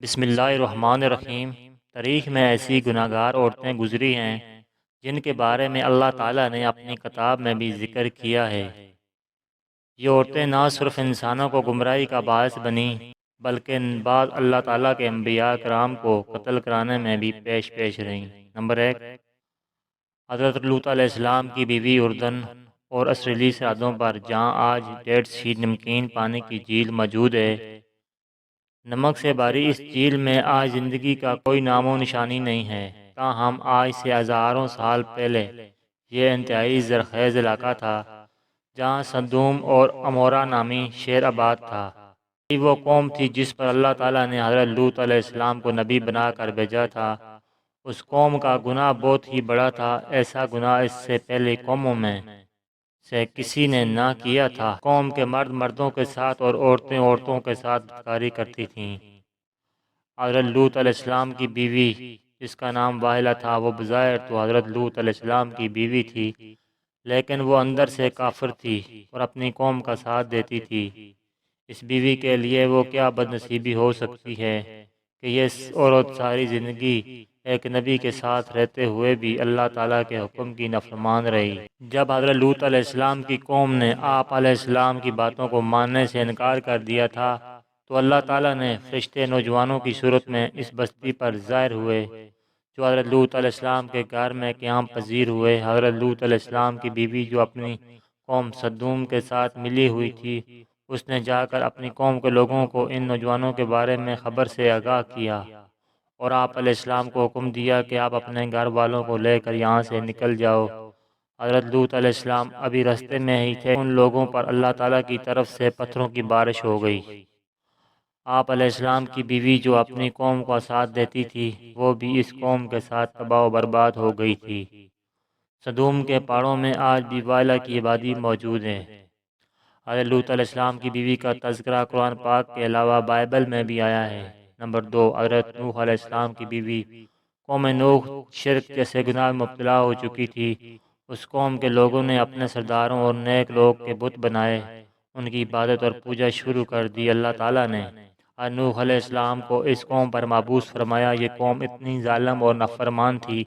بسم اللہ الرحمن الرحیم۔ تاریخ میں ایسی گناہ گار عورتیں گزری ہیں جن کے بارے میں اللہ تعالیٰ نے اپنی کتاب میں بھی ذکر کیا ہے۔ یہ عورتیں نہ صرف انسانوں کو گمراہی کا باعث بنیں بلکہ بعض اللہ تعالیٰ کے انبیاء کرام کو قتل کرانے میں بھی پیش رہیں۔ نمبر 1، حضرت لوط علیہ السلام کی بیوی اردن اور اسرائیلی سرحدوں پر جہاں آج ڈیڈ سی نمکین پانی کی جھیل موجود ہے، نمک سے بھری اس جھیل میں آج زندگی کا کوئی نام و نشانی نہیں ہے، تاہم آج سے ہزاروں سال پہلے یہ انتہائی زرخیز علاقہ تھا جہاں سدوم اور عمورہ نامی شہر آباد تھا۔ یہ وہ قوم تھی جس پر اللہ تعالیٰ نے حضرت لوط علیہ السلام کو نبی بنا کر بھیجا تھا۔ اس قوم کا گناہ بہت ہی بڑا تھا، ایسا گناہ اس سے پہلے قوموں میں سے کسی نے نہ کیا تھا۔ قوم کے مرد مردوں کے ساتھ اور عورتیں عورتوں کے ساتھ بدکاری کرتی تھیں۔ حضرت لوط علیہ السلام کی بیوی جس کا نام واحلہ تھا، وہ بظاہر تو حضرت لوط علیہ السلام کی بیوی تھی، لیکن وہ اندر سے کافر تھی اور اپنی قوم کا ساتھ دیتی تھی۔ اس بیوی کے لیے وہ کیا بد نصیبی ہو سکتی ہے کہ یہ عورت ساری زندگی ایک نبی کے ساتھ رہتے ہوئے بھی اللہ تعالیٰ کے حکم کی نافرمان رہی۔ جب حضرت لوط علیہ السلام کی قوم نے آپ علیہ السلام کی باتوں کو ماننے سے انکار کر دیا تھا تو اللہ تعالیٰ نے فرشتے نوجوانوں کی صورت میں اس بستی پر ظاہر ہوئے جو حضرت لوط علیہ السلام کے گھر میں قیام پذیر ہوئے۔ حضرت لوط علیہ السلام کی بیوی جو اپنی قوم سدوم کے ساتھ ملی ہوئی تھی، اس نے جا کر اپنی قوم کے لوگوں کو ان نوجوانوں کے بارے میں خبر سے آگاہ کیا اور آپ علیہ السلام کو حکم دیا کہ آپ اپنے گھر والوں کو لے کر یہاں سے نکل جاؤ۔ حضرت لوط علیہ السلام ابھی راستے میں ہی تھے، ان لوگوں پر اللہ تعالیٰ کی طرف سے پتھروں کی بارش ہو گئی۔ آپ علیہ السلام کی بیوی جو اپنی قوم کا ساتھ دیتی تھی، وہ بھی اس قوم کے ساتھ تباہ و برباد ہو گئی تھی۔ سدوم کے پہاڑوں میں آج بھی والا کی آبادی موجود ہے۔ حضرت لوط علیہ السلام کی بیوی کا تذکرہ قرآن پاک کے علاوہ بائبل میں بھی آیا ہے۔ نمبر 2، حضرت نوح علیہ السلام کی بیوی۔ قوم نوح شرک جیسے گناہ میں مبتلا ہو چکی تھی۔ اس قوم کے لوگوں نے اپنے سرداروں اور نیک لوگ کے بت بنائے، ان کی عبادت اور پوجا شروع کر دی۔ اللہ تعالیٰ نے نوح علیہ السلام کو اس قوم پر مبعوث فرمایا۔ یہ قوم اتنی ظالم اور نافرمان تھی،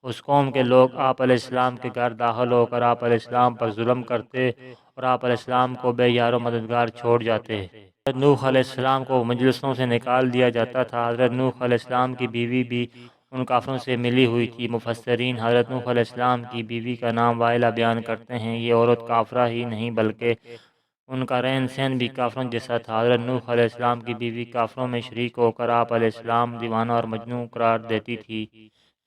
اس قوم کے لوگ آپ علیہ السلام کے گھر داخل ہو کر آپ علیہ السلام پر ظلم کرتے اور آپ علیہ السلام کو بے یار و مددگار چھوڑ جاتے۔ حضرت نوح علیہ السلام کو مجلسوں سے نکال دیا جاتا تھا۔ حضرت نوح علیہ السلام کی بیوی بھی ان کافروں سے ملی ہوئی تھی۔ مفسرین حضرت نوح علیہ السلام کی بیوی کا نام واحلہ بیان کرتے ہیں۔ یہ عورت کافرہ ہی نہیں بلکہ ان کا رہن سہن بھی کافروں جیسا تھا۔ حضرت نوح علیہ السلام کی بیوی کافروں میں شریک ہو کر آپ علیہ السلام دیوانہ اور مجنون قرار دیتی تھی۔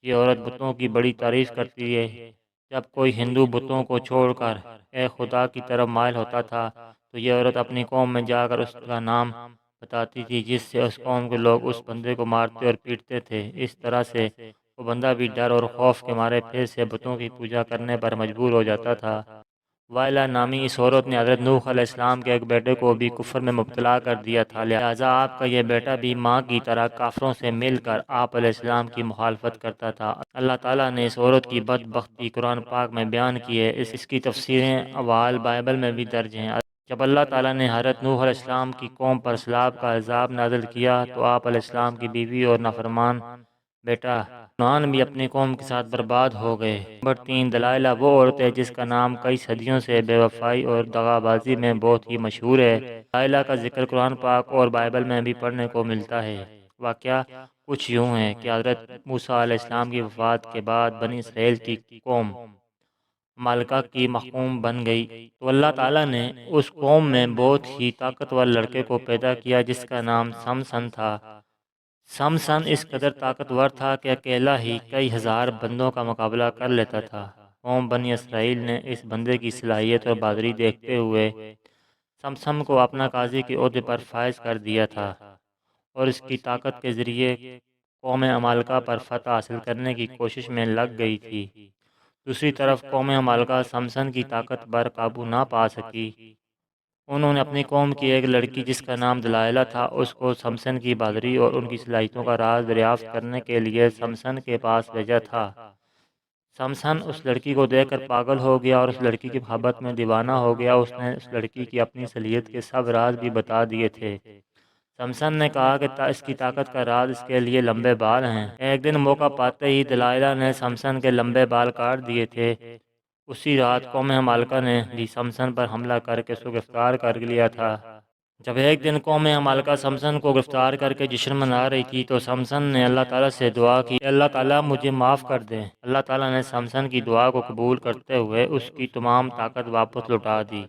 یہ عورت بتوں کی بڑی تعریف کرتی ہے۔ جب کوئی ہندو بتوں کو چھوڑ کر ایک خدا کی طرف مائل ہوتا تھا تو یہ عورت اپنی قوم میں جا کر اس کا نام بتاتی تھی، جس سے اس قوم کے لوگ اس بندے کو مارتے اور پیٹتے تھے۔ اس طرح سے وہ بندہ بھی ڈر اور خوف کے مارے پھر سے بتوں کی پوجا کرنے پر مجبور ہو جاتا تھا۔ وائلہ نامی اس عورت نے حضرت نوح علیہ السلام کے ایک بیٹے کو بھی کفر میں مبتلا کر دیا تھا، لہٰذا آپ کا یہ بیٹا بھی ماں کی طرح کافروں سے مل کر آپ علیہ السلام کی مخالفت کرتا تھا۔ اللہ تعالیٰ نے اس عورت کی بدبختی قرآن پاک میں بیان کی ہے۔ اس کی تفسیریں احوال بائبل میں بھی درج ہیں۔ جب اللہ تعالیٰ نے حضرت نوح علیہ السلام کی قوم پر سیلاب کا عذاب نازل کیا تو آپ علیہ السلام کی بیوی اور نافرمان بیٹا نوح بھی اپنی قوم کے ساتھ برباد ہو گئے۔ نمبر 3، دلائلہ وہ عورت ہے جس کا نام کئی صدیوں سے بے وفائی اور دغا بازی میں بہت ہی مشہور ہے۔ دلائلہ کا ذکر قرآن پاک اور بائبل میں بھی پڑھنے کو ملتا ہے۔ واقعہ کچھ یوں ہے کہ حضرت موسیٰ علیہ السلام کی وفات کے بعد بنی اسرائیل کی قوم مالکہ کی محکوم بن گئی تو اللہ تعالیٰ نے اس قوم میں بہت ہی طاقتور لڑکے کو پیدا کیا جس کا نام سمسن تھا۔ سمسن اس قدر طاقتور تھا کہ اکیلا ہی کئی ہزار بندوں کا مقابلہ کر لیتا تھا۔ قوم بنی اسرائیل نے اس بندے کی صلاحیت اور بہادری دیکھتے ہوئے سمسن کو اپنا قاضی کے عہدے پر فائز کر دیا تھا اور اس کی طاقت کے ذریعے قوم عمالقہ پر فتح حاصل کرنے کی کوشش میں لگ گئی تھی۔ دوسری طرف قوم عمالقہ سمسن کی طاقت پر قابو نہ پا سکی۔ انہوں نے اپنی قوم کی ایک لڑکی جس کا نام دلائلہ تھا، اس کو سمسن کی بہادری اور ان کی صلاحیتوں کا راز دریافت کرنے کے لیے سمسن کے پاس بھیجا تھا۔ سمسن اس لڑکی کو دیکھ کر پاگل ہو گیا اور اس لڑکی کی محبت میں دیوانہ ہو گیا۔ اس نے اس لڑکی کی اپنی صلاحیت کے سب راز بھی بتا دیے تھے۔ سمسن نے کہا کہ اس کی طاقت کا راز اس کے لیے لمبے بال ہیں۔ ایک دن موقع پاتے ہی دلائلہ نے سمسن کے لمبے بال کاٹ دیے تھے۔ اسی رات قوم ہمالکہ نے بھی سمسن پر حملہ کر کے اس کو گرفتار کر لیا تھا۔ جب ایک دن قوم ہمالکہ سمسن کو گرفتار کر کے جشن منا رہی تھی تو سمسن نے اللہ تعالیٰ سے دعا کی، اللہ تعالیٰ مجھے معاف کر دیں۔ اللہ تعالیٰ نے سمسن کی دعا کو قبول کرتے ہوئے اس کی تمام طاقت واپس لوٹا دی۔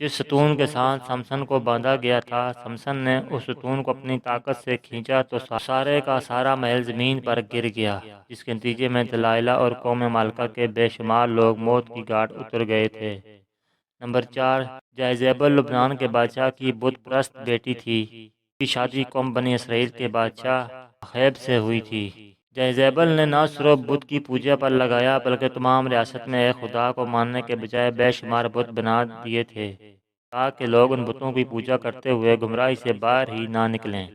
جس ستون کے ساتھ سمسن کو باندھا گیا تھا، سمسن نے اس ستون کو اپنی طاقت سے کھینچا تو سارے کا سارا محل زمین پر گر گیا، جس کے نتیجے میں دلائلہ اور قوم مالکہ کے بے شمار لوگ موت کی گھاٹ اتر گئے تھے۔ نمبر 4، جائزیبل لبنان کے بادشاہ کی بت پرست بیٹی تھی۔ اس کی شادی قوم بنی اسرائیل کے بادشاہ اخیب سے ہوئی تھی۔ جائزیبل نے نہ صرف بت کی پوجا پر لگایا بلکہ تمام ریاست میں ایک خدا کو ماننے کے بجائے بے شمار بت بنا دیے تھے تاکہ لوگ ان بتوں کی پوجا کرتے ہوئے گمراہی سے باہر ہی نہ نکلیں۔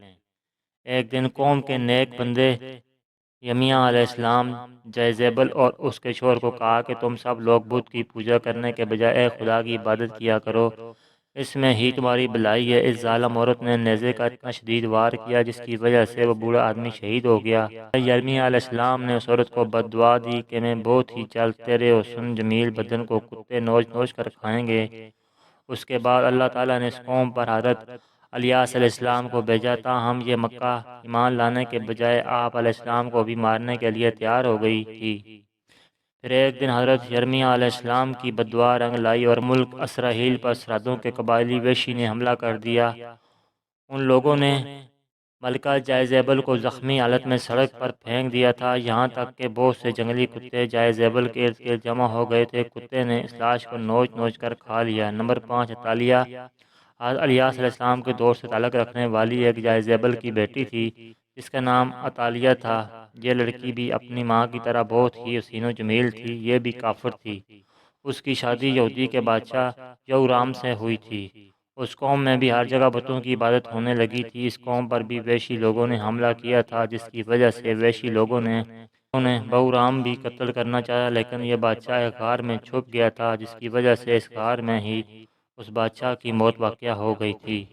ایک دن قوم کے نیک بندے یمیہ علیہ السلام جائزیبل اور اس کے شوہر کو کہا کہ تم سب لوگ بت کی پوجا کرنے کے بجائے ایک خدا کی عبادت کیا کرو، اس میں ہی تمہاری بھلائی ہے۔ اس ظالم عورت نے نیزے کا اتنا شدید وار کیا جس کی وجہ سے وہ بوڑھا آدمی شہید ہو گیا۔ یرمیہ علیہ السلام نے اس عورت کو بد دعا دی کہ میں بہت ہی جلد تیرے حسن جمیل بدن کو کتے نوچ نوچ کر کھائیں گے۔ اس کے بعد اللہ تعالیٰ نے اس قوم پر حضرت الیاس علیہ السلام کو بھیجا، تاہم یہ مکہ ایمان لانے کے بجائے آپ علیہ السلام کو بھی مارنے کے لیے تیار ہو گئی تھی۔ پھر ایک دن حضرت یرمیہ علیہ السلام کی بد دعا رنگ لائی اور ملک اسرائیل پر سرحدوں کے قبائلی وحشی نے حملہ کر دیا۔ ان لوگوں نے ملکہ جائزیبل کو زخمی حالت میں سڑک پر پھینک دیا تھا، یہاں تک کہ بہت سے جنگلی کتے جائزیبل کے ارد گرد جمع ہو گئے تھے۔ کتے نے اس لاش کو نوچ نوچ کر کھا لیا۔ نمبر 5، عطالیہ حضرت الیاس علیہ السلام کے دور سے تعلق رکھنے والی ایک جائزیبل کی بیٹی تھی جس کا نام عطالیہ تھا۔ یہ لڑکی بھی اپنی ماں کی طرح بہت ہی حسین و جمیل تھی، یہ بھی کافر تھی۔ اس کی شادی یہودی کے بادشاہ یہورام سے ہوئی تھی۔ اس قوم میں بھی ہر جگہ بتوں کی عبادت ہونے لگی تھی۔ اس قوم پر بھی وحشی لوگوں نے حملہ کیا تھا جس کی وجہ سے وحشی لوگوں نے بہورام بھی قتل کرنا چاہا، لیکن یہ بادشاہ ایک غار میں چھپ گیا تھا جس کی وجہ سے اس غار میں ہی اس بادشاہ کی موت واقع ہو گئی تھی۔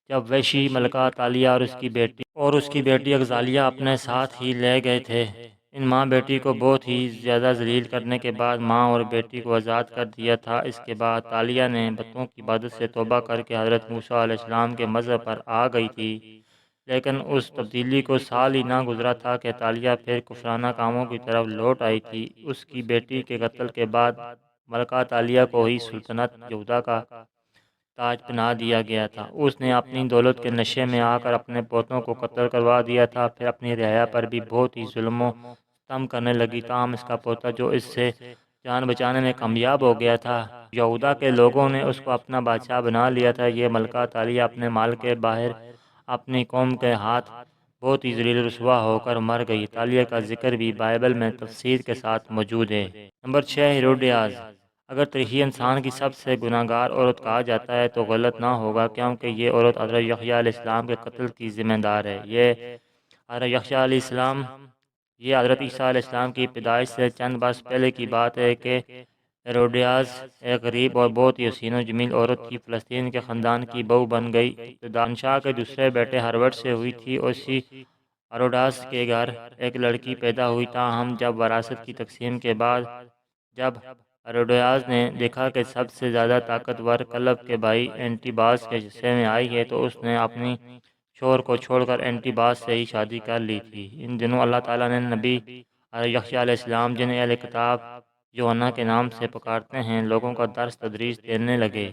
جب وحشی ملکہ عطالیہ اور اس کی بیٹی اغزالیہ اپنے ساتھ ہی لے گئے تھے، ان ماں بیٹی کو بہت ہی زیادہ ذلیل کرنے کے بعد ماں اور بیٹی کو آزاد کر دیا تھا۔ اس کے بعد عطالیہ نے بتوں کی عبادت سے توبہ کر کے حضرت موسیٰ علیہ السلام کے مذہب پر آ گئی تھی، لیکن اس تبدیلی کو سال ہی نہ گزرا تھا کہ عطالیہ پھر کفرانہ کاموں کی طرف لوٹ آئی تھی۔ اس کی بیٹی کے قتل کے بعد ملکہ عطالیہ کو ہی سلطنت یہودا کا تاج پہنا دیا گیا تھا۔ اس نے اپنی دولت کے نشے میں آ کر اپنے پوتوں کو قتل کروا دیا تھا، پھر اپنی رعایا پر بھی بہت ہی ظلم و ستم کرنے لگی، تاہم اس کا پوتا جو اس سے جان بچانے میں کامیاب ہو گیا تھا، یہودا کے لوگوں نے اس کو اپنا بادشاہ بنا لیا تھا۔ یہ ملکہ عطالیہ اپنے مال کے باہر اپنی قوم کے ہاتھ بہت ہی ذلیل و رسوا ہو کر مر گئی۔ عطالیہ کا ذکر بھی بائبل میں تفصیل کے ساتھ موجود ہے۔ Number 6، Herodias. اگر تاریخی انسان کی سب سے گناہ گار عورت کہا جاتا ہے تو غلط نہ ہوگا، کیونکہ یہ عورت حضرت یحییٰ علیہ السلام کے قتل کی ذمہ دار ہے۔ یہ حضرت یحییٰ علیہ السلام یہ حضرت عیسیٰ علیہ السلام کی پیدائش سے چند برس پہلے کی بات ہے کہ ہیروڈیاس ایک غریب اور بہت ہی حسین و جمیل عورت تھی، فلسطین کے خاندان کی بہو بن گئی۔ ابتداء شاہ کے دوسرے بیٹے ہربرٹ سے ہوئی تھی۔ اسی ہیروڈاس کے گھر ایک لڑکی پیدا ہوئی، تاہم جب وراثت کی تقسیم کے بعد جب ہیروڈیاس نے دیکھا کہ سب سے زیادہ طاقتور کلب کے بھائی اینٹی باس کے حصے میں آئی ہے تو اس نے اپنی شوہر کو چھوڑ کر اینٹی باس سے ہی شادی کر لی تھی۔ ان دنوں اللہ تعالیٰ نے نبی حضرت یحییٰ علیہ السلام، جنہیں اہل کتاب یوحنا کے نام سے پکارتے ہیں، لوگوں کا درس تدریس دینے لگے۔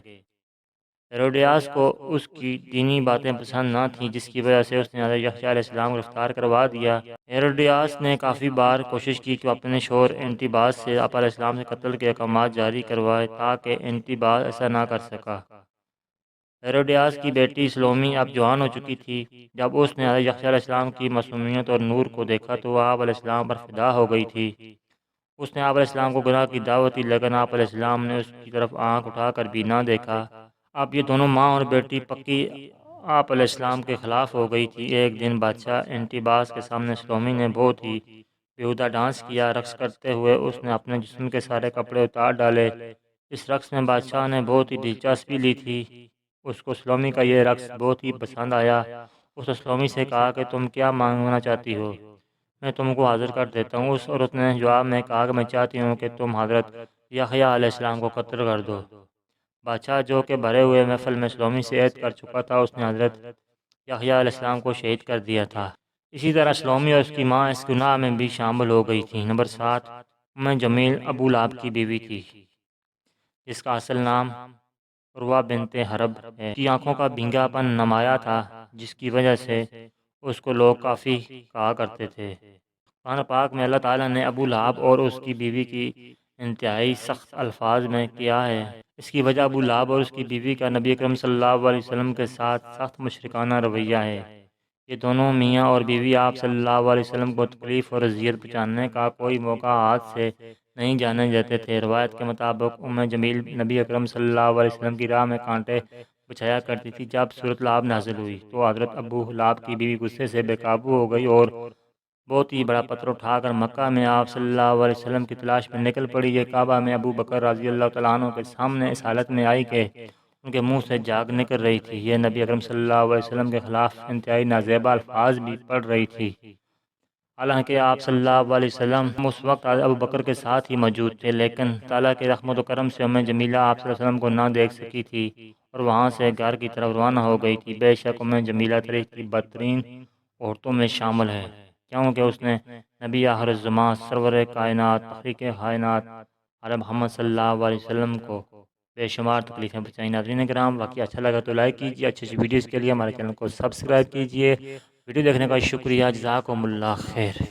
ہیروڈیاس کو اس کی دینی باتیں پسند نہ تھیں، جس کی وجہ سے اس نے حضرت یحییٰ علیہ السلام گرفتار کروا دیا۔ ہیروڈیاس نے کافی بار کوشش کی کہ وہ اپنے شوہر اینٹی باس سے آپ علیہ السلام سے قتل کے احکامات جاری کروائے، تاکہ اینٹی باس ایسا نہ کر سکا۔ ہیروڈیاس کی بیٹی سلومی اب جوان ہو چکی تھی۔ جب اس نے حضرت یحییٰ علیہ السلام کی معصومیت اور نور کو دیکھا تو وہ آپ علیہ السلام پر فدا ہو گئی تھی۔ اس نے آپ علیہ السلام کو گناہ کی دعوت دی، لیکن آپ علیہ السلام نے اس کی طرف آنکھ اٹھا کر بھی نہ دیکھا۔ اب یہ دونوں ماں اور بیٹی پکی آپ علیہ السلام کے خلاف ہو گئی تھی۔ ایک دن بادشاہ اینٹی باس کے سامنے سلومی نے بہت ہی بیہودہ ڈانس کیا۔ رقص کرتے ہوئے اس نے اپنے جسم کے سارے کپڑے اتار ڈالے۔ اس رقص میں بادشاہ نے بہت ہی دلچسپی لی تھی۔ اس کو سلومی کا یہ رقص بہت ہی پسند آیا۔ اس نے سلومی سے کہا کہ تم کیا مانگنا چاہتی ہو، میں تم کو حاضر کر دیتا ہوں۔ اس عورت نے جواب میں کہا کہ میں چاہتی ہوں کہ تم حضرت یحییٰ علیہ السلام کو قتل کر دو۔ بادشاہ جو کہ بھرے ہوئے محفل میں سلومی سے عہد کر چکا تھا، اس نے حضرت یحییٰ علیہ السلام کو شہید کر دیا تھا۔ اسی طرح سلومی اور اس کی ماں اس گناہ میں بھی شامل ہو گئی تھی۔ نمبر 7، جمیل ابو لہب کی بیوی تھی، جس کا اصل نام عروہ بنت حرب ہے۔ اس کی آنکھوں کا بھینگا پن نمایاں تھا، جس کی وجہ سے اس کو لوگ کافی کہا کرتے تھے۔ قرآن پاک میں اللہ تعالیٰ نے ابو لہب اور اس کی بیوی کی انتہائی سخت الفاظ میں کیا ہے۔ اس کی وجہ ابو لہب اور اس کی بیوی کا نبی اکرم صلی اللہ علیہ وسلم کے ساتھ سخت مشرکانہ رویہ ہے۔ یہ دونوں میاں اور بیوی آپ صلی اللہ علیہ وسلم کو تکلیف اور اذیت پہنچانے کا کوئی موقع ہاتھ سے نہیں جانے دیتے تھے۔ روایت کے مطابق جمیل نبی اکرم صلی اللہ علیہ وسلم کی راہ میں کانٹے بچھایا کرتی تھی۔ جب سورۃ لہب نازل ہوئی تو حضرت ابو لہب کی بیوی غصے سے بے قابو ہو گئی اور بہت ہی بڑا پتھر اٹھا کر مکہ میں آپ صلی اللہ علیہ وسلم کی تلاش میں نکل پڑی۔ یہ کعبہ میں ابو بکر رضی اللہ تعالیٰ عنہ کے سامنے اس حالت میں آئی کہ ان کے منہ سے جاگ نکل رہی تھی۔ یہ نبی اکرم صلی اللہ علیہ وسلم کے خلاف انتہائی نازیبہ الفاظ بھی پڑھ رہی تھی۔ حالانکہ آپ صلی اللہ علیہ وسلم اس وقت ابو بکر کے ساتھ ہی موجود تھے، لیکن تعالیٰ کے رحمت و کرم سے جمیلہ آپ صلی اللہ علیہ وسلم کو نہ دیکھ سکی تھی اور وہاں سے گھر کی طرف روانہ ہو گئی تھی۔ بے شک جمیلہ تاریخ کی بدترین عورتوں میں شامل ہے، کیونکہ اس نے نبی آخر الزماں سرور کائنات تخلیق کائنات حضرت محمد صلی اللہ علیہ وسلم کو بے شمار تکلیفیں پہنچائیں۔ ناظرین کرام، واقعی اچھا لگا تو لائک کیجیے، اچھی ویڈیوز کے لیے ہمارے چینل کو سبسکرائب کیجیے۔ ویڈیو دیکھنے کا شکریہ، جزاکم اللہ خیر۔